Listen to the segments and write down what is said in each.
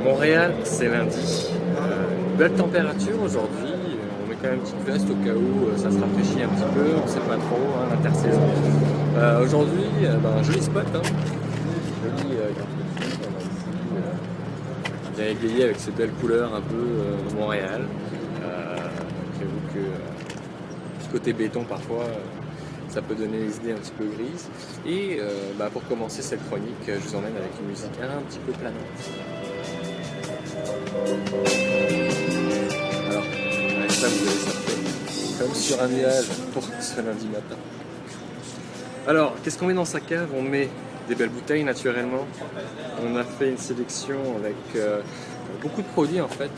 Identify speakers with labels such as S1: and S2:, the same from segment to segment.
S1: Montréal, c'est lundi. Belle température aujourd'hui. On met quand même une petite veste au cas où ça se rafraîchit un petit peu. On ne sait pas trop, hein, l'intersaison. Aujourd'hui, un joli spot. Hein. Joli café, on a ici, bien égayé avec ces belles couleurs un peu de Montréal. J'avoue que ce côté béton parfois. Ça peut donner des idées un petit peu grises. Et pour commencer cette chronique, je vous emmène avec une musique un petit peu planante. Alors, avec ça, vous allez surfer comme sur un nuage pour ce lundi matin. Alors, qu'est-ce qu'on met dans sa cave? On met des belles bouteilles naturellement. On a fait une sélection avec beaucoup de produits en fait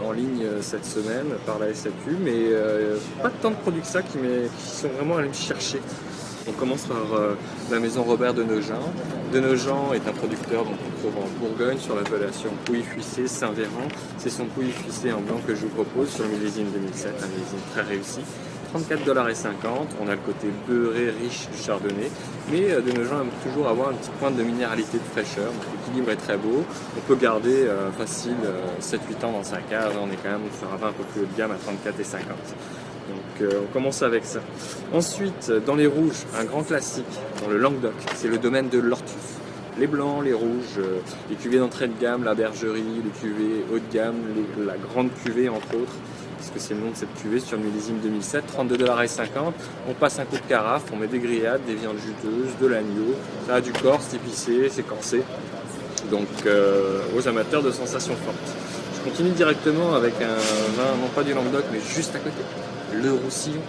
S1: en ligne cette semaine par la SAQ, mais pas tant de produits que ça qui sont vraiment allés me chercher. On commence par la maison Robert de Nogent. De Nogent est un producteur donc, on trouve en Bourgogne sur l'appellation Pouilly-Fuissé Saint-Véran. C'est son Pouilly-Fuissé en blanc que je vous propose sur le millésime 2007, un millésime très réussi. 34,50 $. On a le côté beurré, riche du chardonnay, mais de Nogent aime toujours avoir une petite pointe de minéralité, de fraîcheur. Donc l'équilibre est très beau. On peut garder facile 7-8 ans dans sa cave. On est quand même sur un vin un peu plus haut de gamme à 34,50 $. Donc on commence avec ça. Ensuite, dans les rouges, un grand classique dans le Languedoc, c'est le domaine de l'Ortus. Les blancs, les rouges, les cuvées d'entrée de gamme, la bergerie, les cuvées haut de gamme, la grande cuvée entre autres, parce que c'est le nom de cette cuvée sur le millésime 2007, 32,50 $. On passe un coup de carafe, on met des grillades, des viandes juteuses, de l'agneau, ça a du corps, c'est épicé, c'est corsé. Donc aux amateurs de sensations fortes. Je continue directement avec un vin, non pas du Languedoc, mais juste à côté, le Roussillon.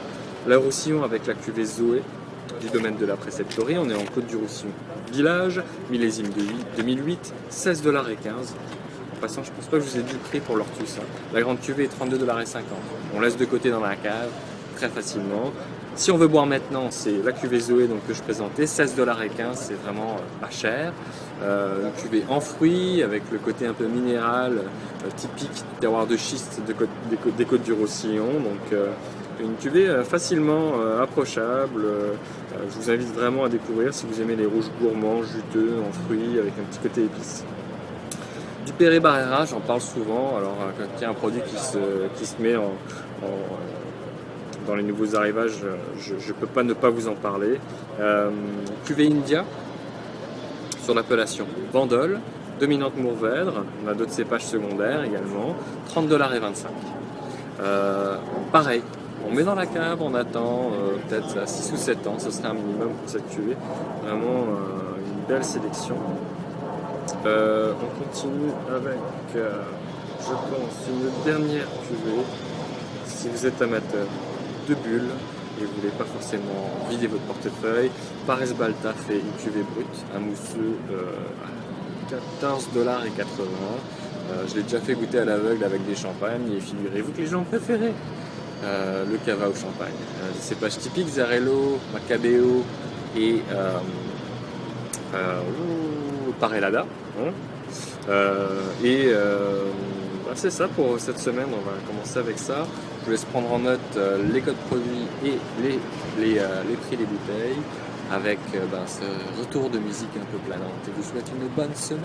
S1: Le Roussillon avec la cuvée Zoé du domaine de la Préceptorie. On est en Côte du Roussillon. Village, millésime 2008, 16,15 $. En passant, je ne pense pas que je vous ai dit le prix pour l'Ortus. Hein. La grande cuvée est 32,50 $. On laisse de côté dans la cave très facilement. Si on veut boire maintenant, c'est la cuvée Zoé donc, que je présentais, 16,15 $, c'est vraiment pas cher. Une cuvée en fruits avec le côté un peu minéral, typique du terroir de schiste des Côtes du Roussillon. Donc une cuvée facilement approchable. Je vous invite vraiment à découvrir si vous aimez les rouges gourmands, juteux, en fruits, avec un petit côté épice. Du Perret Barrera, j'en parle souvent. Alors quand il y a un produit qui se met dans les nouveaux arrivages, je ne peux pas ne pas vous en parler. Cuvée India, sur l'appellation Bandol, dominante Mourvèdre, on a d'autres cépages secondaires également, 30,25 $. Pareil, on met dans la cave, on attend peut-être à 6 ou 7 ans, ce serait un minimum pour cette cuvée. Vraiment une belle sélection. On continue avec, je pense, une dernière cuvée. Si vous êtes amateur de bulles et vous ne voulez pas forcément vider votre portefeuille, Pares Balta fait une cuvée brute, un mousseux à 14,80 $. Je l'ai déjà fait goûter à l'aveugle avec des champagnes et figurez-vous que les gens préféraient le cava au champagne. Les cépages typiques, Zarello, Macabeo et Parellada. Hein. C'est ça pour cette semaine, on va commencer avec ça. Je vous laisse prendre en note les codes produits et les prix des bouteilles avec ce retour de musique un peu planante. Et je vous souhaite une bonne semaine.